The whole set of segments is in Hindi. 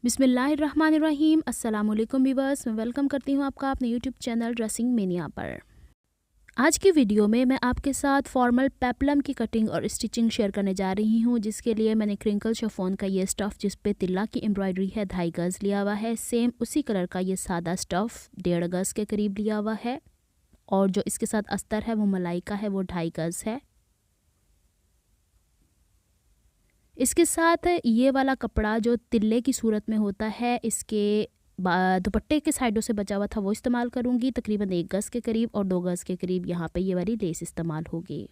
बिस्मिल्लाहिर्रहमानिर्रहीम। अस्सलाम वालेकुम व्यूअर्स, मैं वेलकम करती हूँ आपका अपने यूट्यूब चैनल ड्रेसिंग मेनिया पर। आज की वीडियो में मैं आपके साथ फॉर्मल पेप्लम की कटिंग और स्टिचिंग शेयर करने जा रही हूँ, जिसके लिए मैंने क्रिंकल शिफॉन का ये स्टफ़ जिस पे तिल्ला की एम्ब्रॉयडरी है 2.5 गज़ लिया हुआ है। सेम उसी कलर का ये सादा स्टफ़ 1.5 गज़ के करीब लिया हुआ है, और जो इसके साथ अस्तर है वो मलाई का है, वो 2.5 गज़ है। इसके साथ ये वाला कपड़ा जो तिल्ले की सूरत में होता है, इसके दुपट्टे के साइडों से बचा हुआ था वो इस्तेमाल करूँगी, तकरीबन 1 गज़ के करीब, और 2 गज़ के करीब यहाँ पे ये वाली लेस इस्तेमाल होगी।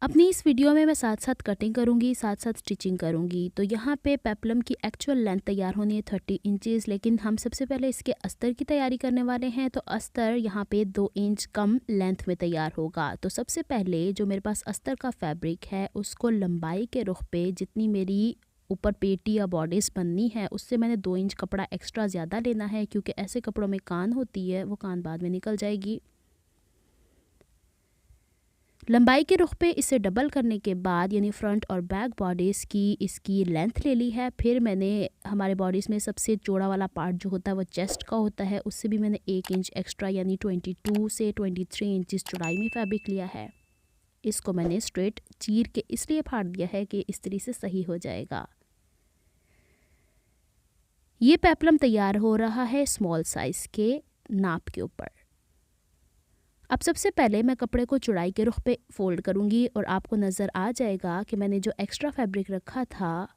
अपनी इस वीडियो में मैं साथ साथ कटिंग करूँगी, साथ साथ स्टिचिंग करूँगी। तो यहाँ पे पेप्लम की एक्चुअल लेंथ तैयार होनी है 30 इंचज़, लेकिन हम सबसे पहले इसके अस्तर की तैयारी करने वाले हैं। तो अस्तर यहाँ पे 2 इंच कम लेंथ में तैयार होगा। तो सबसे पहले जो मेरे पास अस्तर का फैब्रिक है, उसको लंबाई के रुख पे जितनी मेरी ऊपर पेटी या बॉडीज़ बननी है, उससे मैंने 2 इंच कपड़ा एक्स्ट्रा ज़्यादा लेना है, क्योंकि ऐसे कपड़ों में कान होती है, वो कान बाद में निकल जाएगी। लंबाई के रुख पे इसे डबल करने के बाद यानी फ्रंट और बैक बॉडीज़ की इसकी लेंथ ले ली है। फिर मैंने हमारे बॉडीज़ में सबसे चौड़ा वाला पार्ट जो होता है वो चेस्ट का होता है, उससे भी मैंने 1 इंच एक्स्ट्रा यानी 22 से 23 इंचज़ चौड़ाई में फैब्रिक लिया है। इसको मैंने स्ट्रेट चीर के इसलिए फाड़ दिया है कि इस तरीके से सही हो जाएगा। ये पेप्लम तैयार हो रहा है स्मॉल साइज़ के नाप के ऊपर। अब सबसे पहले मैं कपड़े को चौड़ाई के रुख पे फ़ोल्ड करूँगी, और आपको नज़र आ जाएगा कि मैंने जो एक्स्ट्रा फैब्रिक रखा था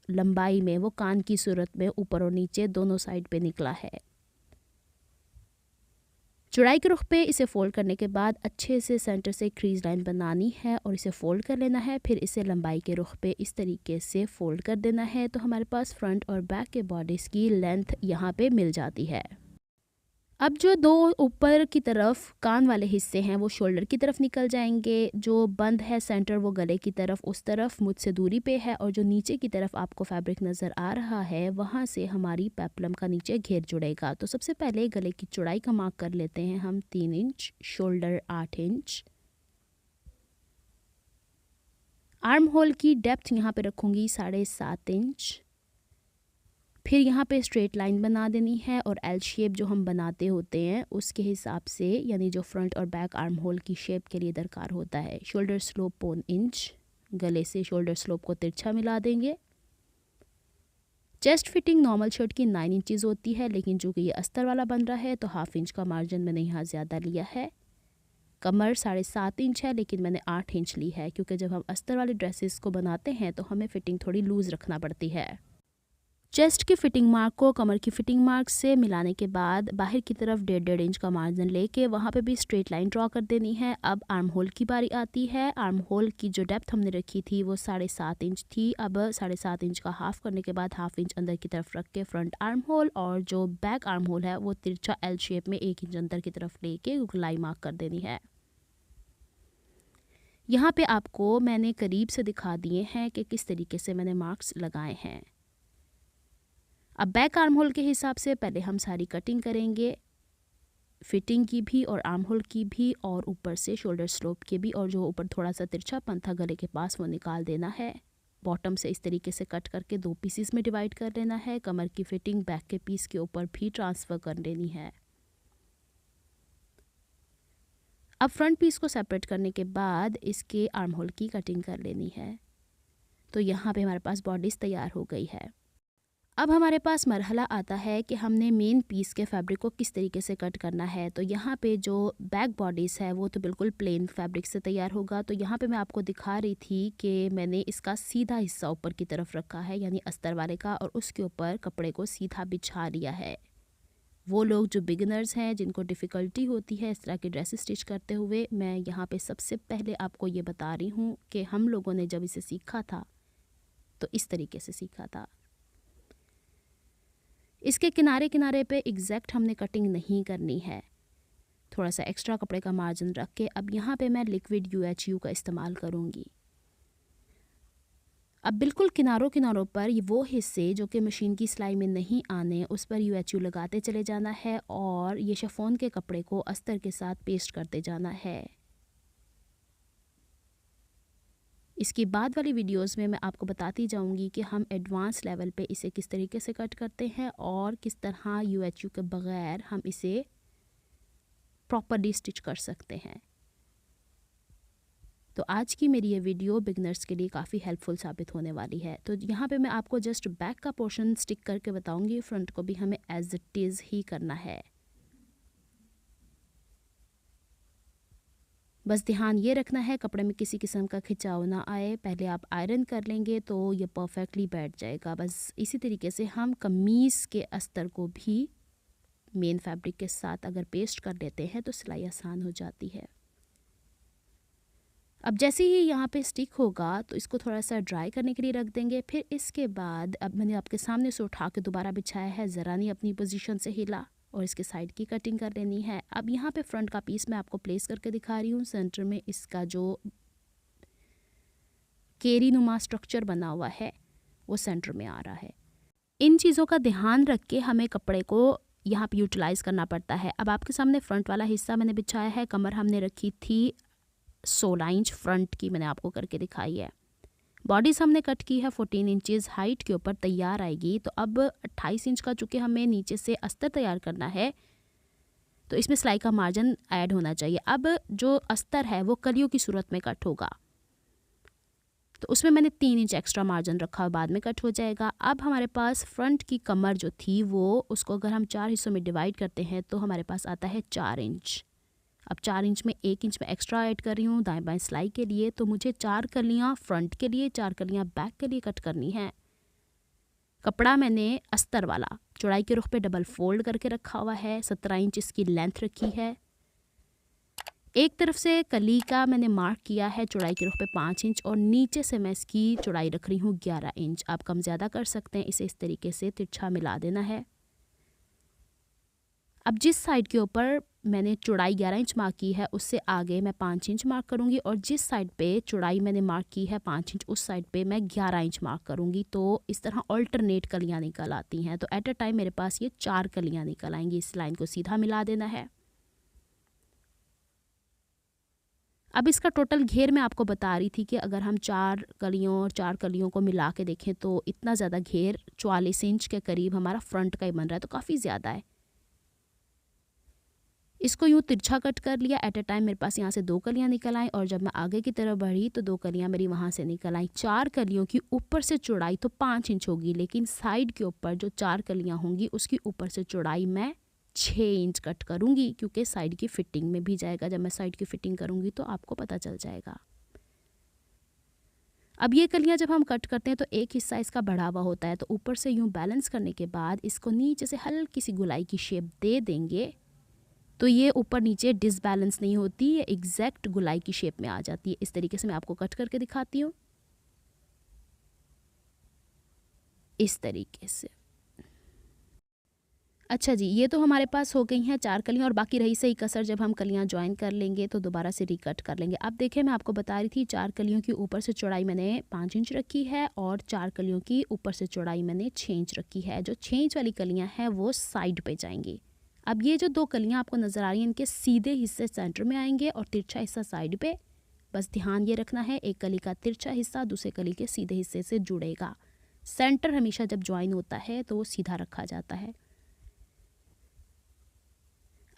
लंबाई में, वो कान की सूरत में ऊपर और नीचे दोनों साइड पे निकला है। चौड़ाई के रुख पे इसे फ़ोल्ड करने के बाद अच्छे से सेंटर से क्रीज लाइन बनानी है और इसे फ़ोल्ड कर लेना है। फिर इसे लंबाई के रुख पे इस तरीके से फ़ोल्ड कर देना है। तो हमारे पास फ्रंट और बैक के बॉडीज़ की लेंथ यहाँ पे मिल जाती है। अब जो 2 ऊपर की तरफ कान वाले हिस्से हैं वो शोल्डर की तरफ निकल जाएंगे। जो बंद है सेंटर वो गले की तरफ, उस तरफ मुझसे दूरी पे है, और जो नीचे की तरफ आपको फैब्रिक नज़र आ रहा है वहाँ से हमारी पेप्लम का नीचे घेर जुड़ेगा। तो सबसे पहले गले की चौड़ाई का मार्क कर लेते हैं हम 3 inch, shoulder 8 inch. Arm hole की डेप्थ यहाँ पे रखूँगी 7.5 इंच। फिर यहाँ पे स्ट्रेट लाइन बना देनी है, और एल शेप जो हम बनाते होते हैं उसके हिसाब से, यानी जो फ्रंट और बैक आर्म होल की शेप के लिए दरकार होता है। शोल्डर स्लोप 1 इंच, गले से शोल्डर स्लोप को तिरछा मिला देंगे। चेस्ट फिटिंग नॉर्मल शर्ट की 9 इंचज़ होती है, लेकिन चूँकि ये अस्तर वाला बन रहा है तो 1/2 इंच का मार्जिन मैंने यहाँ ज़्यादा लिया है। कमर 7.5 इंच है, लेकिन मैंने 8 इंच ली है, क्योंकि जब हम अस्तर वाली ड्रेसेस को बनाते हैं तो हमें फ़िटिंग थोड़ी लूज़ रखना पड़ती है। चेस्ट की फ़िटिंग मार्क को कमर की फ़िटिंग मार्क से मिलाने के बाद बाहर की तरफ 1.5 इंच का मार्जिन लेके वहाँ पे भी स्ट्रेट लाइन ड्रॉ कर देनी है। अब आर्म होल की बारी आती है। आर्म होल की जो डेप्थ हमने रखी थी वो 7.5 इंच थी। अब 7.5 इंच का हाफ़ करने के बाद 1/2 इंच अंदर की तरफ रख के फ्रंट आर्म होल और जो बैक आर्म होल है वो तिरछा एल शेप में 1 इंच अंदर की तरफ लेके गोलाई मार्क कर देनी है। यहाँ पे आपको मैंने करीब से दिखा दिए हैं कि किस तरीके से मैंने मार्क्स लगाए हैं। अब बैक आर्म होल के हिसाब से पहले हम सारी कटिंग करेंगे, फिटिंग की भी और आर्म होल की भी, और ऊपर से शोल्डर स्लोप के भी, और जो ऊपर थोड़ा सा तिरछापन था गले के पास वो निकाल देना है। बॉटम से इस तरीके से कट करके 2 पीसेस में डिवाइड कर लेना है। कमर की फिटिंग बैक के पीस के ऊपर भी ट्रांसफ़र कर लेनी है। अब फ्रंट पीस को सेपरेट करने के बाद इसके आर्म होल की कटिंग कर लेनी है। तो यहाँ पे हमारे पास बॉडीज़ तैयार हो गई है। अब हमारे पास मरहला आता है कि हमने मेन पीस के फैब्रिक को किस तरीके से कट करना है। तो यहाँ पे जो बैक बॉडीज़ है वो तो बिल्कुल प्लेन फैब्रिक से तैयार होगा। तो यहाँ पे मैं आपको दिखा रही थी कि मैंने इसका सीधा हिस्सा ऊपर की तरफ रखा है, यानी अस्तर वाले का, और उसके ऊपर कपड़े को सीधा बिछा लिया है। वो लोग जो बिगिनर्स हैं, जिनको डिफ़िकल्टी होती है इस तरह की ड्रेस स्टिच करते हुए, मैं यहाँ पे सबसे पहले आपको ये बता रही हूँ कि हम लोगों ने जब इसे सीखा था तो इस तरीके से सीखा था। इसके किनारे किनारे पे एग्जैक्ट हमने कटिंग नहीं करनी है, थोड़ा सा एक्स्ट्रा कपड़े का मार्जिन रख के। अब यहाँ पे मैं लिक्विड UHU का इस्तेमाल करूँगी। अब बिल्कुल किनारों किनारों पर ये वो हिस्से जो कि मशीन की सिलाई में नहीं आने, उस पर UHU लगाते चले जाना है, और ये शिफॉन के कपड़े को अस्तर के साथ पेस्ट करते जाना है। इसके बाद वाली वीडियोस में मैं आपको बताती जाऊंगी कि हम एडवांस लेवल पे इसे किस तरीके से कट करते हैं और किस तरह यूएचयू के बगैर हम इसे प्रॉपरली स्टिच कर सकते हैं। तो आज की मेरी ये वीडियो बिगनर्स के लिए काफ़ी हेल्पफुल साबित होने वाली है। तो यहाँ पे मैं आपको जस्ट बैक का पोर्शन स्टिक करके बताऊंगी, फ्रंट को भी हमें एज इट इज़ ही करना है। बस ध्यान ये रखना है कपड़े में किसी किस्म का खिंचाव ना आए। पहले आप आयरन कर लेंगे तो ये परफेक्टली बैठ जाएगा। बस इसी तरीके से हम कमीज़ के अस्तर को भी मेन फैब्रिक के साथ अगर पेस्ट कर लेते हैं तो सिलाई आसान हो जाती है। अब जैसे ही यहाँ पे स्टिक होगा तो इसको थोड़ा सा ड्राई करने के लिए रख देंगे। फिर इसके बाद अब मैंने आपके सामने से उठा के दोबारा बिछाया है, ज़रा नहीं अपनी पोजीशन से हिला, और इसके साइड की कटिंग कर लेनी है। अब यहाँ पे फ्रंट का पीस मैं आपको प्लेस करके दिखा रही हूँ। सेंटर में इसका जो केरी नुमा स्ट्रक्चर बना हुआ है वो सेंटर में आ रहा है। इन चीज़ों का ध्यान रख के हमें कपड़े को यहाँ पे यूटिलाइज़ करना पड़ता है। अब आपके सामने फ्रंट वाला हिस्सा मैंने बिछाया है। कमर हमने रखी थी 16 इंच फ्रंट की, मैंने आपको करके दिखाई है। बॉडीज़ हमने कट की है 14 इंचेस हाइट के ऊपर तैयार आएगी। तो अब 28 इंच का चूँकि हमें नीचे से अस्तर तैयार करना है तो इसमें सिलाई का मार्जिन ऐड होना चाहिए। अब जो अस्तर है वो कलियों की सूरत में कट होगा, तो उसमें मैंने 3 इंच एक्स्ट्रा मार्जिन रखा, बाद में कट हो जाएगा। अब हमारे पास फ्रंट की कमर जो थी वो, उसको अगर हम 4 हिस्सों में डिवाइड करते हैं तो हमारे पास आता है 4 इंच। अब 4 इंच में 1 इंच में एक्स्ट्रा ऐड कर रही हूँ दाएं बाएं सिलाई के लिए। तो मुझे 4 कलियाँ फ्रंट के लिए, 4 कलियाँ बैक के लिए कट करनी है। कपड़ा मैंने अस्तर वाला चौड़ाई के रुख पे डबल फोल्ड करके रखा हुआ है। 17 इंच इसकी लेंथ रखी है। एक तरफ से कली का मैंने मार्क किया है चौड़ाई के रुख पे 5 इंच, और नीचे से मैं इसकी चौड़ाई रख रही हूँ 11 इंच। आप कम ज़्यादा कर सकते हैं, इसे इस तरीके से तिरछा मिला देना है। अब जिस साइड के ऊपर मैंने चौड़ाई 11 इंच मार्क की है उससे आगे मैं 5 इंच मार्क करूंगी, और जिस साइड पे चौड़ाई मैंने मार्क की है 5 इंच उस साइड पे मैं 11 इंच मार्क करूंगी। तो इस तरह अल्टरनेट कलियां निकल आती हैं। तो एट अ टाइम मेरे पास ये 4 कलियां निकल आएंगी। इस लाइन को सीधा मिला देना है। अब इसका टोटल घेर मैं आपको बता रही थी कि अगर हम 4 कलियों और 4 कलियों को मिला के देखें तो इतना ज़्यादा घेर 44 इंच के करीब हमारा फ्रंट का ही बन रहा है, तो काफ़ी ज़्यादा है। इसको यूँ तिरछा कट कर लिया। एट अ टाइम मेरे पास यहाँ से 2 कलियाँ निकल आई, और जब मैं आगे की तरफ बढ़ी तो 2 कलियाँ मेरी वहाँ से निकल आई। 4 कलियों की ऊपर से चौड़ाई तो 5 इंच होगी, लेकिन साइड के ऊपर जो 4 कलियाँ होंगी उसकी ऊपर से चौड़ाई मैं 6 इंच कट करूँगी, क्योंकि साइड की फिटिंग में भी जाएगा। जब मैं साइड की फिटिंग करूँगी तो आपको पता चल जाएगा। अब ये कलियाँ जब हम कट करते हैं तो एक हिस्सा इसका बढ़ा हुआ होता है, तो ऊपर से यूँ बैलेंस करने के बाद इसको नीचे से हल्की सी गोलाई की शेप दे देंगे तो ये ऊपर नीचे डिसबैलेंस नहीं होती, ये एग्जैक्ट गोलाई की शेप में आ जाती है। इस तरीके से मैं आपको कट करके दिखाती हूँ, इस तरीके से। अच्छा जी, ये तो हमारे पास हो गई हैं 4 कलियाँ, और बाकी रही सही कसर जब हम कलियाँ ज्वाइन कर लेंगे तो दोबारा से रिकट कर लेंगे। अब देखिए मैं आपको बता रही थी 4 कलियों की ऊपर से चौड़ाई मैंने 5 इंच रखी है, और 4 कलियों की ऊपर से चौड़ाई मैंने 6 इंच रखी है। जो 6 इंच वाली कलियाँ हैं वो साइड पे जाएंगी। अब ये जो 2 कलियाँ आपको नज़र आ रही हैं इनके सीधे हिस्से सेंटर में आएंगे और तिरछा हिस्सा साइड पे। बस ध्यान ये रखना है एक कली का तिरछा हिस्सा दूसरे कली के सीधे हिस्से से जुड़ेगा। सेंटर हमेशा जब ज्वाइन होता है तो वो सीधा रखा जाता है।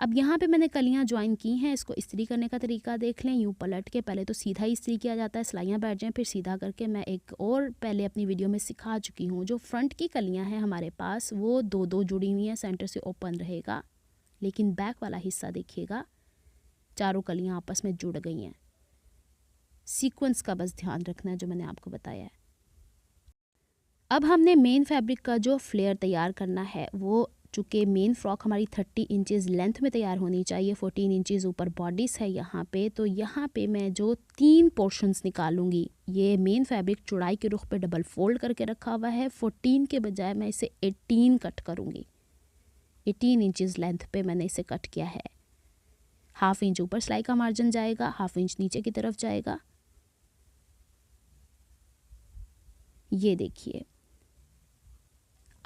अब यहाँ पे मैंने कलियाँ ज्वाइन की हैं। इसको इस्त्री करने का तरीका देख लें। यूँ पलट के पहले तो सीधा ही इस्त्री किया जाता है, सिलाइयाँ बैठ जाएँ, फिर सीधा करके मैं एक और पहले अपनी वीडियो में सिखा चुकी हूँ। जो फ्रंट की कलियाँ हैं हमारे पास वो 2-2 जुड़ी हुई हैं, सेंटर से ओपन रहेगा, लेकिन बैक वाला हिस्सा देखिएगा चारों कलियाँ आपस में जुड़ गई हैं। सीक्वेंस का बस ध्यान रखना है जो मैंने आपको बताया है। अब हमने मेन फैब्रिक का जो फ्लेयर तैयार करना है वो, चूँकि मेन फ्रॉक हमारी 30 इंचेस लेंथ में तैयार होनी चाहिए, 14 इंचेस ऊपर बॉडीज़ है यहाँ पे, तो यहाँ पे मैं जो 3 पोर्शंस निकालूंगी, ये मेन फैब्रिक चौड़ाई के रुख पे डबल फोल्ड करके रखा हुआ है। 14 के बजाय मैं इसे 18 कट करूँगी। 18 इंचेस लेंथ पे मैंने इसे कट किया है। 1/2 इंच ऊपर सिलाई का मार्जिन जाएगा, 1/2 इंच नीचे की तरफ जाएगा। ये देखिए।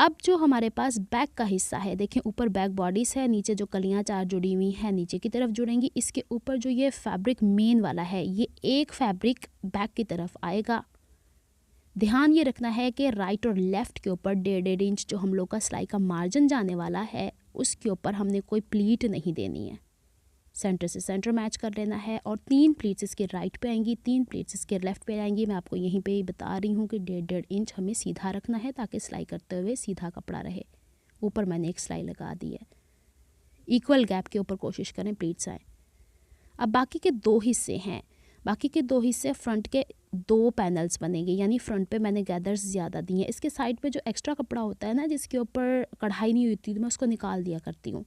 अब जो हमारे पास बैक का हिस्सा है, देखें ऊपर बैक बॉडीज़ है, नीचे जो कलियां 4 जुड़ी हुई हैं नीचे की तरफ जुड़ेंगी। इसके ऊपर जो ये फैब्रिक मेन वाला है, ये एक फैब्रिक बैक की तरफ आएगा। ध्यान ये रखना है कि राइट और लेफ़्ट के ऊपर 1.5 इंच जो हम लोग का सिलाई का मार्जिन जाने वाला है, उसके ऊपर हमने कोई प्लीट नहीं देनी है। सेंटर से सेंटर मैच कर लेना है और 3 प्लीट्स इसके राइट पे आएंगी, 3 प्लीट्स इसके लेफ़्ट पे आएंगी। मैं आपको यहीं पे ही बता रही हूँ कि 1.5 इंच हमें सीधा रखना है ताकि सिलाई करते हुए सीधा कपड़ा रहे। ऊपर मैंने एक सिलाई लगा दी है। इक्वल गैप के ऊपर कोशिश करें प्लीट्स आए। अब बाकी के 2 हिस्से हैं, बाकी के 2 हिस्से फ्रंट के 2 पैनल्स बनेंगे, यानी फ्रंट पे मैंने गैदर्स ज़्यादा दी हैं। इसके साइड पे जो एक्स्ट्रा कपड़ा होता है ना, जिसके ऊपर कढ़ाई नहीं होती, तो मैं उसको निकाल दिया करती हूँ।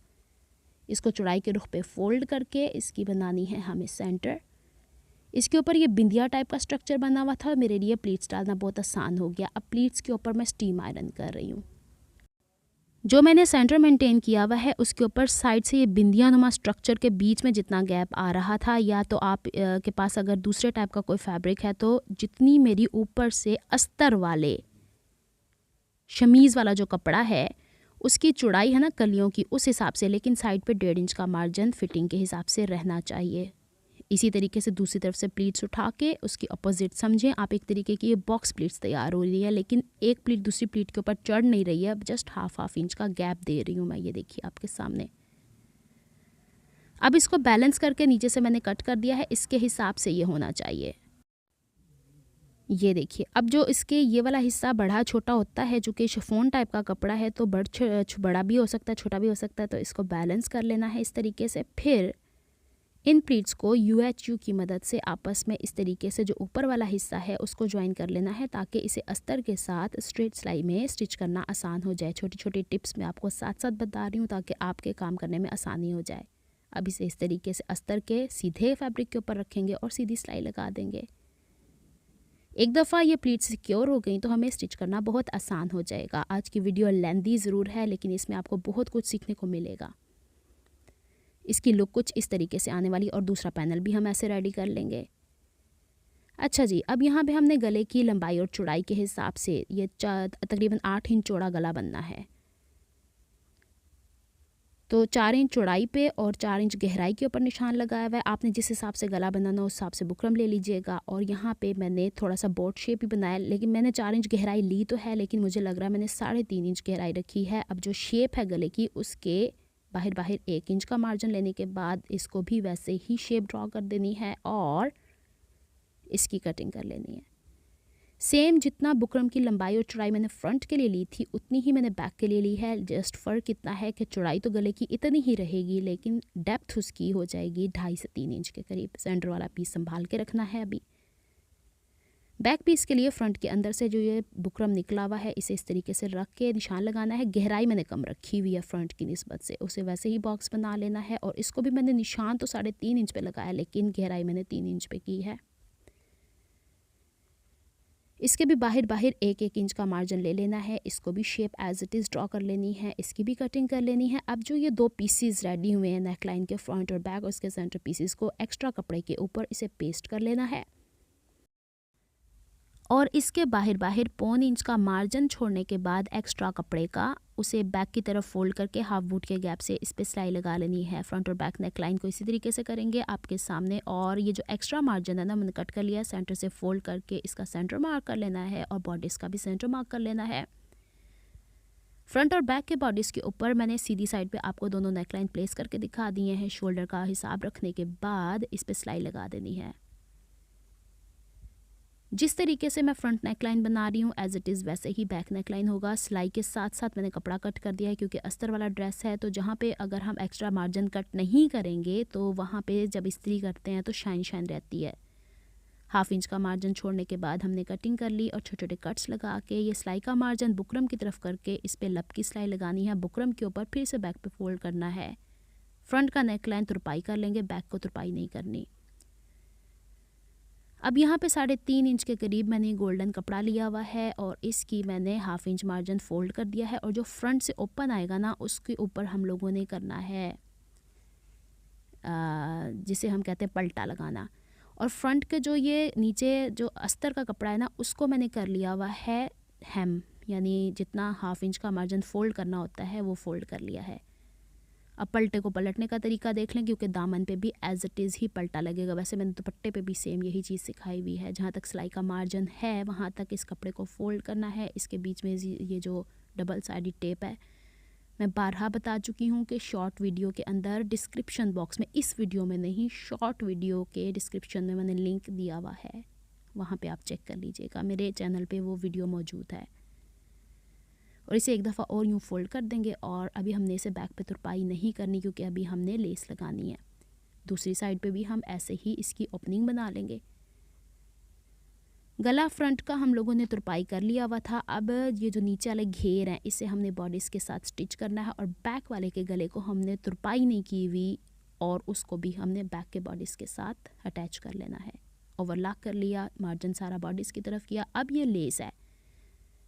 इसको चौड़ाई के रुख पे फोल्ड करके इसकी बनानी है हमें सेंटर। इसके ऊपर ये बिंदिया टाइप का स्ट्रक्चर बना हुआ था, मेरे लिए प्लीट्स डालना बहुत आसान हो गया। अब प्लीट्स के ऊपर मैं स्टीम आयरन कर रही हूँ। जो मैंने सेंटर मेंटेन किया हुआ है उसके ऊपर साइड से ये बिंदिया नुमा स्ट्रक्चर के बीच में जितना गैप आ रहा था, या तो आप के पास अगर दूसरे टाइप का कोई फैब्रिक है तो जितनी मेरी ऊपर से अस्तर वाले शमीज़ वाला जो कपड़ा है उसकी चौड़ाई है ना कलियों की, उस हिसाब से, लेकिन साइड पे 1.5 इंच का मार्जिन फिटिंग के हिसाब से रहना चाहिए। इसी तरीके से दूसरी तरफ से प्लीट्स उठा के उसकी अपोजिट समझें आप। एक तरीके की ये बॉक्स प्लीट्स तैयार हो रही है, लेकिन एक प्लीट दूसरी प्लीट के ऊपर चढ़ नहीं रही है, अब जस्ट हाफ इंच का गैप दे रही हूँ मैं, ये देखिए आपके सामने। अब इसको बैलेंस करके नीचे से मैंने कट कर दिया है, इसके हिसाब से ये होना चाहिए। ये देखिए, अब जो इसके ये वाला हिस्सा बड़ा छोटा होता है, जो कि शिफॉन टाइप का कपड़ा है, तो बड़ा भी हो सकता है, छोटा भी हो सकता है, तो इसको बैलेंस कर लेना है इस तरीके से। फिर इन प्लीट्स को UHU की मदद से आपस में इस तरीके से जो ऊपर वाला हिस्सा है उसको ज्वाइन कर लेना है, ताकि इसे अस्तर के साथ स्ट्रेट सिलाई में स्टिच करना आसान हो जाए। छोटी छोटी टिप्स मैं आपको साथ साथ बता रही हूँ ताकि आपके काम करने में आसानी हो जाए। अब इसे इस तरीके से अस्तर के सीधे फैब्रिक के ऊपर रखेंगे और सीधी सिलाई लगा देंगे। एक दफ़ा ये प्लीट्स सिक्योर हो गई तो हमें स्टिच करना बहुत आसान हो जाएगा। आज की वीडियो लेंथी ज़रूर है, लेकिन इसमें आपको बहुत कुछ सीखने को मिलेगा। इसकी लुक कुछ इस तरीके से आने वाली, और दूसरा पैनल भी हम ऐसे रेडी कर लेंगे। अच्छा जी, अब यहाँ पे हमने गले की लंबाई और चौड़ाई के हिसाब से ये तकरीबन 8 इंच चौड़ा गला बनना है, तो 4 इंच चौड़ाई पे और 4 इंच गहराई के ऊपर निशान लगाया हुआ है। आपने जिस हिसाब से गला बनाना उस हिसाब से बुकरम ले लीजिएगा। और यहाँ पे मैंने थोड़ा सा बोट शेप ही बनाया, लेकिन मैंने 4 इंच गहराई ली तो है, लेकिन मुझे लग रहा है मैंने 3.5 इंच गहराई रखी है। अब जो शेप है गले की, उसके बाहर 1 इंच का मार्जिन लेने के बाद इसको भी वैसे ही शेप ड्रॉ कर देनी है और इसकी कटिंग कर लेनी है। सेम जितना बुकरम की लंबाई और चौड़ाई मैंने फ्रंट के लिए ली थी उतनी ही मैंने बैक के लिए ली है। जस्ट फ़र्क इतना है कि चौड़ाई तो गले की इतनी ही रहेगी, लेकिन डेप्थ उसकी हो जाएगी 2.5 से 3 इंच के करीब। सेंटर वाला पीस संभाल के रखना है। अभी बैक पीस के लिए फ्रंट के अंदर से जो ये बुकरम निकला हुआ है इसे इस तरीके से रख के निशान लगाना है। गहराई मैंने कम रखी हुई है फ्रंट की निस्बत से, उसे वैसे ही बॉक्स बना लेना है। और इसको भी मैंने निशान तो 3.5 इंच पे लगाया, लेकिन गहराई मैंने 3 इंच पे की है। इसके भी बाहर 1 इंच का मार्जिन ले लेना है। इसको भी shape as it is draw कर लेनी है, इसकी भी कटिंग कर लेनी है। अब जो ये 2 पीसीज रेडी हुए हैं नेकलाइन के फ्रंट और बैक, और इसके सेंटर पीसीस को एक्स्ट्रा कपड़े के ऊपर इसे पेस्ट कर लेना है। और इसके बाहर 1.25 इंच का मार्जिन छोड़ने के बाद एक्स्ट्रा कपड़े का उसे बैक की तरफ फोल्ड करके हाफ बूट के गैप से इस पर सिलाई लगा लेनी है। फ्रंट और बैक नेक लाइन को इसी तरीके से करेंगे आपके सामने। और ये जो एक्स्ट्रा मार्जिन है ना, मैंने कट कर लिया, सेंटर से फोल्ड करके इसका सेंटर मार्क कर लेना है और बॉडीज़ का भी सेंटर मार्क कर लेना है। फ्रंट और बैक के बॉडीज़ के ऊपर मैंने सीधी साइड पे आपको दोनों नेकलाइन प्लेस करके दिखा दिए हैं। शोल्डर का हिसाब रखने के बाद इस पर सिलाई लगा देनी है। जिस तरीके से मैं फ्रंट नेकलाइन बना रही हूँ एज इट इज़ वैसे ही बैक नेकलाइन होगा। सिलाई के साथ साथ मैंने कपड़ा कट कर दिया है, क्योंकि अस्तर वाला ड्रेस है, तो जहाँ पे अगर हम एक्स्ट्रा मार्जिन कट नहीं करेंगे तो वहाँ पे जब इस्त्री करते हैं तो शाइन रहती है। हाफ इंच का मार्जिन छोड़ने के बाद हमने कटिंग कर ली और छोटे छोटे कट्स लगा के ये सिलाई का मार्जिन बुकरम की तरफ करके इस पर लब की सिलाई लगानी है। बुकरम के ऊपर फिर से बैक पे फोल्ड करना है। फ्रंट का नेकलाइन तुरपाई कर लेंगे, बैक को तुरपाई नहीं करनी। अब यहाँ पे 3.5 इंच के करीब मैंने गोल्डन कपड़ा लिया हुआ है और इसकी मैंने हाफ इंच मार्जिन फोल्ड कर दिया है। और जो फ्रंट से ओपन आएगा ना, उसके ऊपर हम लोगों ने करना है जिसे हम कहते हैं पलटा लगाना। और फ्रंट के जो ये नीचे जो अस्तर का कपड़ा है ना, उसको मैंने कर लिया हुआ है हेम, यानी जितना 1/2 इंच का मार्जिन फ़ोल्ड करना होता है वो फ़ोल्ड कर लिया है। अब पलटे को पलटने का तरीका देख लें, क्योंकि दामन पे भी एज़ इट इज़ ही पलटा लगेगा। वैसे मैंने दुपट्टे पे भी सेम यही चीज़ सिखाई हुई है। जहाँ तक सिलाई का मार्जिन है वहाँ तक इस कपड़े को फ़ोल्ड करना है। इसके बीच में ये जो डबल साइडेड टेप है, मैं बारहा बता चुकी हूँ कि शॉर्ट वीडियो के अंदर डिस्क्रिप्शन बॉक्स में, इस वीडियो में नहीं, शॉर्ट वीडियो के डिस्क्रिप्शन में मैंने लिंक दिया हुआ है, वहाँ पे आप चेक कर लीजिएगा। मेरे चैनल पे वो वीडियो मौजूद है। और इसे एक दफ़ा और यूँ फोल्ड कर देंगे। और अभी हमने इसे बैक पे तुरपाई नहीं करनी, क्योंकि अभी हमने लेस लगानी है। दूसरी साइड पे भी हम ऐसे ही इसकी ओपनिंग बना लेंगे। गला फ्रंट का हम लोगों ने तुरपाई कर लिया हुआ था। अब ये जो नीचे वाले घेर हैं इसे हमने बॉडीज़ के साथ स्टिच करना है, और बैक वाले के गले को हमने तुरपाई नहीं की हुई और उसको भी हमने बैक के बॉडीज़ के साथ अटैच कर लेना है। ओवरलॉक कर लिया, मार्जिन सारा बॉडीज़ की तरफ किया। अब ये लेस है,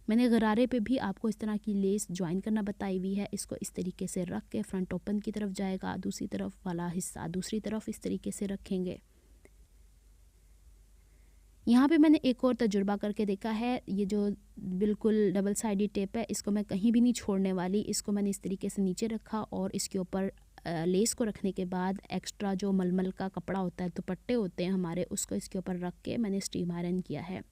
मैंने गरारे पे भी आपको इस तरह की लेस ज्वाइन करना बताई हुई है। इसको इस तरीके से रख के फ्रंट ओपन की तरफ जाएगा, दूसरी तरफ वाला हिस्सा दूसरी तरफ इस तरीके से रखेंगे। यहाँ पे मैंने एक और तजुर्बा करके देखा है। ये जो बिल्कुल डबल साइडेड टेप है इसको मैं कहीं भी नहीं छोड़ने वाली। इसको मैंने इस तरीके से नीचे रखा और इसके ऊपर लेस को रखने के बाद एक्स्ट्रा जो मलमल का कपड़ा होता है, दुपट्टे होते हैं हमारे, उसको इसके ऊपर रख के मैंने स्टीम आयरन किया है।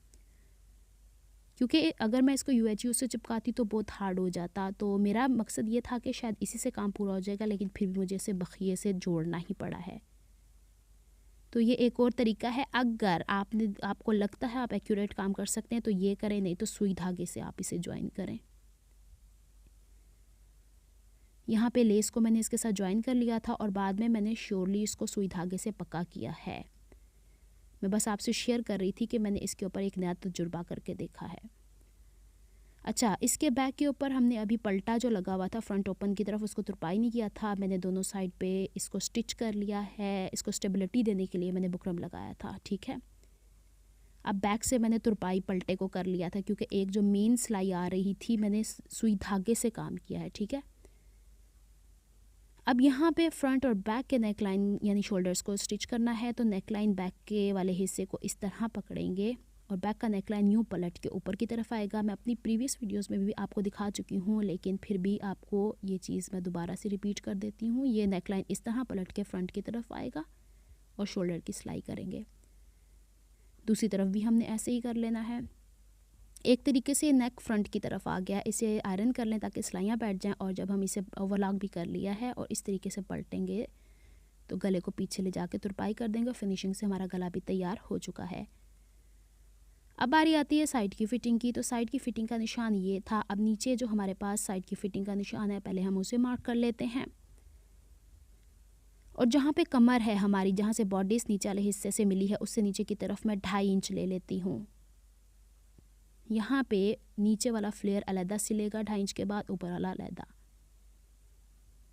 क्योंकि अगर मैं इसको UHU से चिपकाती तो बहुत हार्ड हो जाता। तो मेरा मकसद ये था कि शायद इसी से काम पूरा हो जाएगा, लेकिन फिर भी मुझे इसे बखिए से जोड़ना ही पड़ा है। तो ये एक और तरीका है। अगर आपको लगता है आप एक्यूरेट काम कर सकते हैं तो ये करें, नहीं तो सुई धागे से आप इसे ज्वाइन करें। यहाँ पे लेस को मैंने इसके साथ ज्वाइन कर लिया था और बाद में मैंने श्योरली इसको सुई धागे से पक्का किया है। मैं बस आपसे शेयर कर रही थी कि मैंने इसके ऊपर एक नया तजुर्बा करके देखा है। अच्छा, इसके बैक के ऊपर हमने अभी पलटा जो लगा हुआ था फ्रंट ओपन की तरफ, उसको तुरपाई नहीं किया था। मैंने दोनों साइड पे इसको स्टिच कर लिया है। इसको स्टेबिलिटी देने के लिए मैंने बुकरम लगाया था, ठीक है। अब बैक से मैंने तुरपाई पलटे को कर लिया था, क्योंकि एक जो मेन सिलाई आ रही थी मैंने सुई धागे से काम किया है, ठीक है। अब यहाँ पे फ्रंट और बैक के नेक लाइन यानी शोल्डर्स को स्टिच करना है। तो नेक लाइन बैक के वाले हिस्से को इस तरह पकड़ेंगे और बैक का नेक लाइन यूँ पलट के ऊपर की तरफ आएगा। मैं अपनी प्रीवियस वीडियोस में भी आपको दिखा चुकी हूँ, लेकिन फिर भी आपको ये चीज़ मैं दोबारा से रिपीट कर देती हूँ। ये नेक लाइन इस तरह पलट के फ्रंट की तरफ आएगा और शोल्डर की सिलाई करेंगे। दूसरी तरफ भी हमने ऐसे ही कर लेना है। एक तरीके से नेक फ्रंट की तरफ आ गया, इसे आयरन कर लें ताकि सिलाइयाँ बैठ जाएं। और जब हम इसे ओवरलॉक भी कर लिया है और इस तरीके से पलटेंगे तो गले को पीछे ले जाके तुरपाई कर देंगे। फिनिशिंग से हमारा गला भी तैयार हो चुका है। अब बारी आती है साइड की फ़िटिंग की। तो साइड की फ़िटिंग का निशान ये था। अब नीचे जो हमारे पास साइड की फ़िटिंग का निशान है पहले हम उसे मार्क कर लेते हैं। और जहाँ पे कमर है हमारी, जहाँ से बॉडीज़ नीचे वाले हिस्से से मिली है, उससे नीचे की तरफ मैं 2.5 इंच ले लेती हूँ। यहाँ पे नीचे वाला फ्लेयर अलग सिलेगा 2.5 इंच के बाद, ऊपर वाला अलग।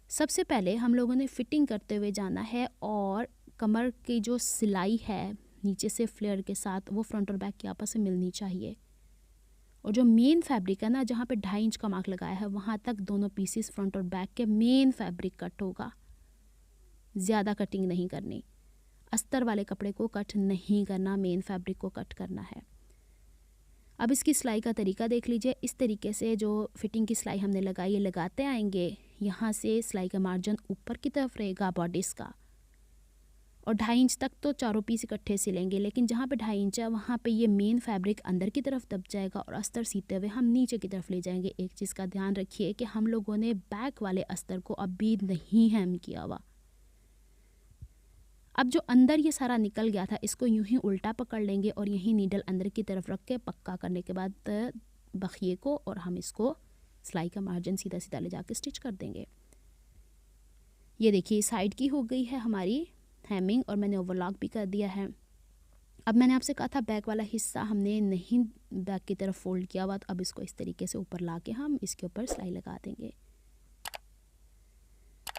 सबसे पहले हम लोगों ने फ़िटिंग करते हुए जाना है और कमर की जो सिलाई है नीचे से फ्लेयर के साथ वो फ्रंट और बैक के आपस में मिलनी चाहिए। और जो मेन फैब्रिक है ना, जहाँ पे 2.5 इंच का मार्क लगाया है वहाँ तक दोनों पीसेस फ्रंट और बैक के मेन फैब्रिक कट होगा। ज़्यादा कटिंग नहीं करनी, अस्तर वाले कपड़े को कट नहीं करना, मेन फैब्रिक को कट करना है। अब इसकी सिलाई का तरीका देख लीजिए। इस तरीके से जो फिटिंग की सिलाई हमने लगाई है लगाते आएंगे। यहाँ से सिलाई का मार्जिन ऊपर की तरफ रहेगा बॉडीज़ का, और 2.5 इंच तक तो चारों पीस इकट्ठे सिलेंगे, लेकिन जहाँ पे 2.5 इंच है वहाँ पे ये मेन फैब्रिक अंदर की तरफ दब जाएगा और अस्तर सीते हुए हम नीचे की तरफ ले जाएंगे। एक चीज़ का ध्यान रखिए कि हम लोगों ने बैक वाले अस्तर को अभी नहीं हेम किया हुआ। अब जो अंदर ये सारा निकल गया था इसको यूं ही उल्टा पकड़ लेंगे और यही नीडल अंदर की तरफ रख के पक्का करने के बाद बखिए को और हम इसको सिलाई का मार्जिन सीधा सीधा ले जाके स्टिच कर देंगे। ये देखिए साइड की हो गई है हमारी हेमिंग और मैंने ओवरलॉक भी कर दिया है। अब मैंने आपसे कहा था बैक वाला हिस्सा हमने नहीं बैक की तरफ फोल्ड किया हुआ, तो अब इसको इस तरीके से ऊपर ला के हम इसके ऊपर सिलाई लगा देंगे।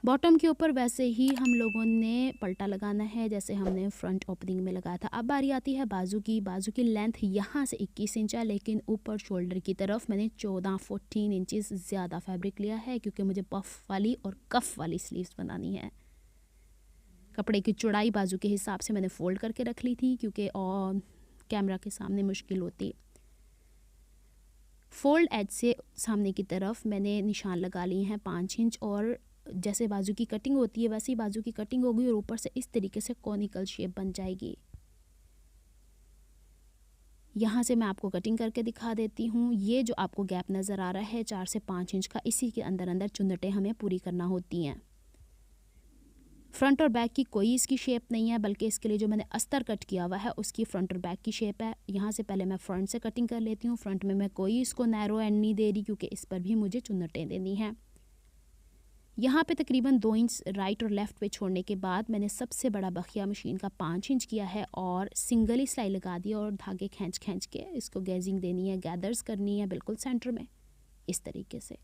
बॉटम के ऊपर वैसे ही हम लोगों ने पलटा लगाना है जैसे हमने फ्रंट ओपनिंग में लगाया था। अब बारी आती है बाजू की। बाजू की लेंथ यहाँ से 21 इंच है, लेकिन ऊपर शोल्डर की तरफ मैंने 14 इंचेस ज़्यादा फैब्रिक लिया है, क्योंकि मुझे पफ वाली और कफ वाली स्लीव्स बनानी है। कपड़े की चौड़ाई बाजू के हिसाब से मैंने फ़ोल्ड करके रख ली थी, क्योंकि और कैमरा के सामने मुश्किल होती। फोल्ड एज से सामने की तरफ मैंने निशान लगा लिए हैं 5 इंच, और जैसे बाजू की कटिंग होती है वैसे ही बाजू की कटिंग होगी और ऊपर से इस तरीके से कॉनिकल शेप बन जाएगी। यहाँ से मैं आपको कटिंग करके दिखा देती हूँ। ये जो आपको गैप नज़र आ रहा है 4 से 5 इंच का, इसी के अंदर अंदर चुन्नटें हमें पूरी करना होती हैं। फ्रंट और बैक की कोई इसकी शेप नहीं है, बल्कि इसके लिए जो मैंने अस्तर कट किया हुआ है उसकी फ्रंट और बैक की शेप है। यहाँ से पहले मैं फ्रंट से कटिंग कर लेती हूँ। फ्रंट में मैं कोई इसको नैरो एंड नहीं दे रही, क्योंकि इस पर भी मुझे चुन्नटें देनी हैं। यहाँ पे तकरीबन 2 इंच राइट और लेफ़्ट पे छोड़ने के बाद मैंने सबसे बड़ा बखिया मशीन का 5 इंच किया है और सिंगल ही सिलाई लगा दी और धागे खींच खींच के इसको गैजिंग देनी है, गैदर्स करनी है बिल्कुल सेंटर में इस तरीके से।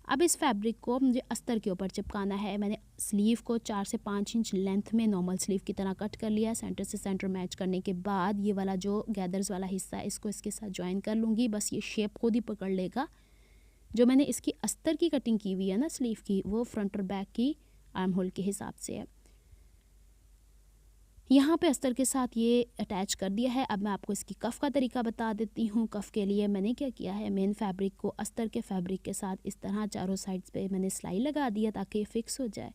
अब इस फैब्रिक को मुझे अस्तर के ऊपर चिपकाना है। मैंने स्लीव को 4 से 5 इंच लेंथ में नॉर्मल स्लीव की तरह कट कर लिया। सेंटर से सेंटर मैच करने के बाद ये वाला जो गैदर्स वाला हिस्सा है इसको इसके साथ ज्वाइन कर लूँगी। बस ये शेप खुद ही पकड़ लेगा। जो मैंने इसकी अस्तर की कटिंग की हुई है ना स्लीव की, वो फ्रंट और बैक की आर्म होल के हिसाब से है। यहाँ पे अस्तर के साथ ये अटैच कर दिया है। अब मैं आपको इसकी कफ़ का तरीका बता देती हूँ। कफ़ के लिए मैंने क्या किया है, मेन फैब्रिक को अस्तर के फैब्रिक के साथ इस तरह चारों साइड्स पे मैंने सिलाई लगा दिया ताकि ये फिक्स हो जाए।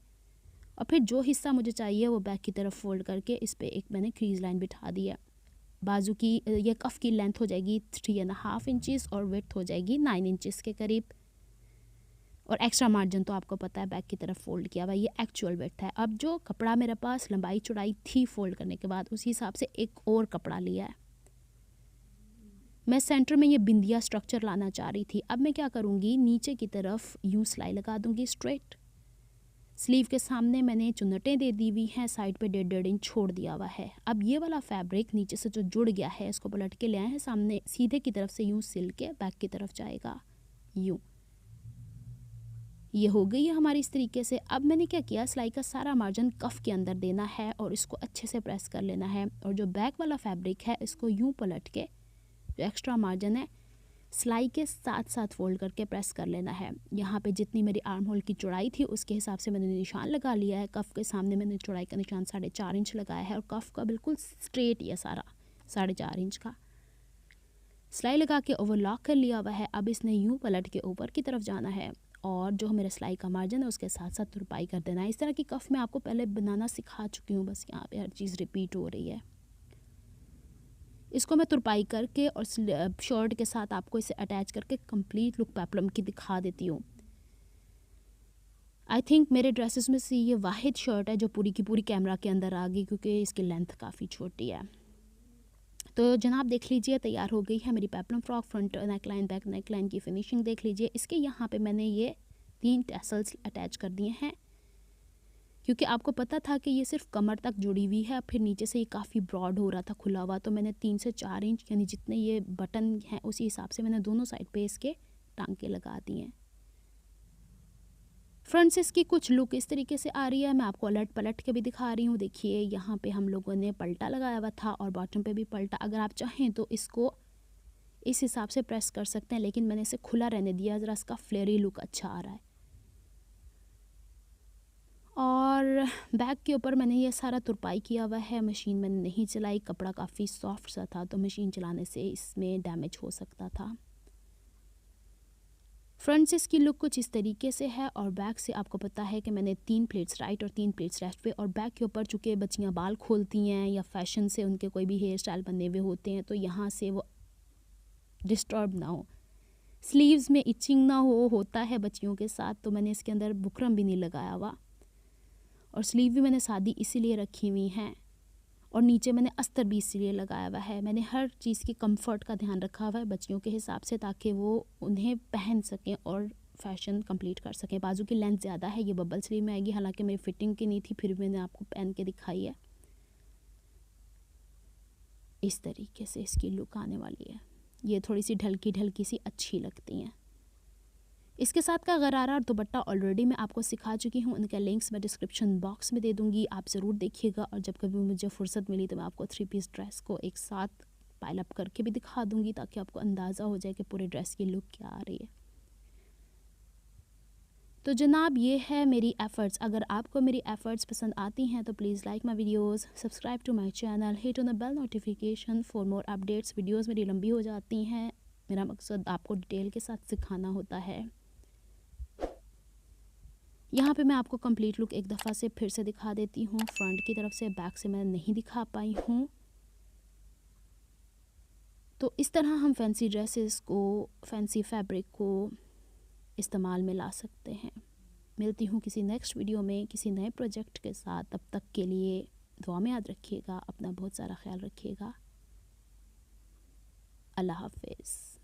और फिर जो हिस्सा मुझे चाहिए वो बैक की तरफ फोल्ड करके इस पर एक मैंने क्रीज लाइन बिठा दी है। बाजू की ये कफ़ की लेंथ हो जाएगी 3.5 इंचज़ और विड्थ हो जाएगी 9 इंचज़ के करीब। और एक्स्ट्रा मार्जिन तो आपको पता है बैक की तरफ फोल्ड किया हुआ, ये एक्चुअल विड्थ है। अब जो कपड़ा मेरे पास लंबाई चौड़ाई थी फोल्ड करने के बाद, उसी हिसाब से एक और कपड़ा लिया है। मैं सेंटर में ये बिंदिया स्ट्रक्चर लाना चाह रही थी। अब मैं क्या करूँगी, नीचे की तरफ यूँ सिलाई लगा दूँगी स्ट्रेट। स्लीव के सामने मैंने चुन्नटें दे दी हुई हैं, साइड पे 1.5 इंच छोड़ दिया हुआ है। अब ये वाला फैब्रिक नीचे से जो जुड़ गया है इसको पलट के ले आए हैं सामने, सीधे की तरफ से यूँ सिल के बैक की तरफ जाएगा यूँ। ये हो गई है हमारी इस तरीके से। अब मैंने क्या किया, सिलाई का सारा मार्जिन कफ़ के अंदर देना है और इसको अच्छे से प्रेस कर लेना है। और जो बैक वाला फैब्रिक है इसको यूँ पलट के जो एक्स्ट्रा मार्जिन है सिलाई के साथ साथ फोल्ड करके प्रेस कर लेना है। यहाँ पे जितनी मेरी आर्म होल की चौड़ाई थी उसके हिसाब से मैंने निशान लगा लिया है। कफ़ के सामने मैंने चौड़ाई का निशान 4.5 इंच लगाया है और कफ़ का बिल्कुल स्ट्रेट ये सारा 4.5 इंच का सिलाई लगा के ओवरलॉक कर लिया हुआ है। अब इसने यूँ पलट के ऊपर की तरफ जाना है और जो मेरा सिलाई का मार्जिन है उसके साथ साथ तुरपाई कर देना है। इस तरह की कफ़ मैं आपको पहले बनाना सिखा चुकी हूँ, बस यहाँ पे हर चीज़ रिपीट हो रही है। इसको मैं तुरपाई करके और शर्ट के साथ आपको इसे अटैच करके कंप्लीट लुक पेप्लम की दिखा देती हूँ। आई थिंक मेरे ड्रेसेस में से ये वाहिद शर्ट है जो पूरी की पूरी कैमरा के अंदर आ गई, क्योंकि इसकी लेंथ काफ़ी छोटी है। तो जनाब देख लीजिए तैयार हो गई है मेरी peplum frock. Front neck line back neck line की फिनिशिंग देख लीजिए। इसके यहाँ पे मैंने ये 3 टैसल्स अटैच कर दिए हैं, क्योंकि आपको पता था कि ये सिर्फ कमर तक जुड़ी हुई है, फिर नीचे से ये काफ़ी ब्रॉड हो रहा था खुला हुआ, तो मैंने 3 से 4 इंच यानी जितने ये बटन हैं उसी हिसाब से मैंने दोनों साइड पे इसके टांके लगा दिए हैं। फ्रंट से इसकी कुछ लुक इस तरीके से आ रही है। मैं आपको अलट पलट के भी दिखा रही हूँ। देखिए यहाँ पे हम लोगों ने पलटा लगाया हुआ था और बॉटम पे भी पलटा। अगर आप चाहें तो इसको इस हिसाब से प्रेस कर सकते हैं, लेकिन मैंने इसे खुला रहने दिया, ज़रा इसका फ्लेयरी लुक अच्छा आ रहा है। और बैक के ऊपर मैंने ये सारा तुरपाई किया हुआ है। मशीन मैंने नहीं चलाई, कपड़ा काफ़ी सॉफ्ट सा था तो मशीन चलाने से इसमें डैमेज हो सकता था। फ्रंट से इसकी लुक कुछ इस तरीके से है और बैक से आपको पता है कि मैंने 3 प्लेट्स राइट और 3 प्लेट्स लेफ्ट पे। और बैक के ऊपर चूँकि बच्चियाँ बाल खोलती हैं या फैशन से उनके कोई भी हेयर स्टाइल बने हुए होते हैं, तो यहाँ से वो डिस्टर्ब ना हो, स्लीव्स में इचिंग ना होता है बच्चियों के साथ, तो मैंने इसके अंदर बुकरम भी नहीं लगाया हुआ। और स्लीव भी मैंने सादी इसीलिए रखी हुई हैं और नीचे मैंने अस्तर भी इसीलिए लगाया हुआ है। मैंने हर चीज़ की कंफर्ट का ध्यान रखा हुआ है बच्चियों के हिसाब से, ताकि वो उन्हें पहन सकें और फैशन कंप्लीट कर सकें। बाजू की लेंथ ज़्यादा है, ये बबल स्लीव में आएगी, हालांकि मेरी फिटिंग की नहीं थी, फिर मैंने आपको पहन के दिखाई है। इस तरीके से इसकी लुक आने वाली है। ये थोड़ी सी ढलकी ढलकी सी अच्छी लगती हैं। इसके साथ का गरारा और दुपट्टा ऑलरेडी मैं आपको सिखा चुकी हूँ, उनके लिंक्स मैं डिस्क्रिप्शन बॉक्स में दे दूँगी, आप ज़रूर देखिएगा। और जब कभी मुझे फ़ुर्सत मिली तो मैं आपको 3 पीस ड्रेस को एक साथ पाइल अप करके भी दिखा दूँगी, ताकि आपको अंदाज़ा हो जाए कि पूरे ड्रेस की लुक क्या आ रही है। तो जनाब ये है मेरी एफ़र्ट्स। अगर आपको मेरी एफ़र्ट्स पसंद आती हैं तो please like my videos, subscribe to my channel, hit on the bell notification for more updates. Videos मेरी लंबी हो जाती हैं मेरा मकसद आपको डिटेल के साथ सिखाना होता है। यहाँ पे मैं आपको कंप्लीट लुक एक दफ़ा से फिर से दिखा देती हूँ। फ्रंट की तरफ से, बैक से मैं नहीं दिखा पाई हूँ। तो इस तरह हम फैंसी ड्रेसेस को, फैंसी फैब्रिक को इस्तेमाल में ला सकते हैं। मिलती हूँ किसी नेक्स्ट वीडियो में किसी नए प्रोजेक्ट के साथ। तब तक के लिए दुआ में याद रखिएगा, अपना बहुत सारा ख्याल रखिएगा। अल्लाह हाफ़िज़।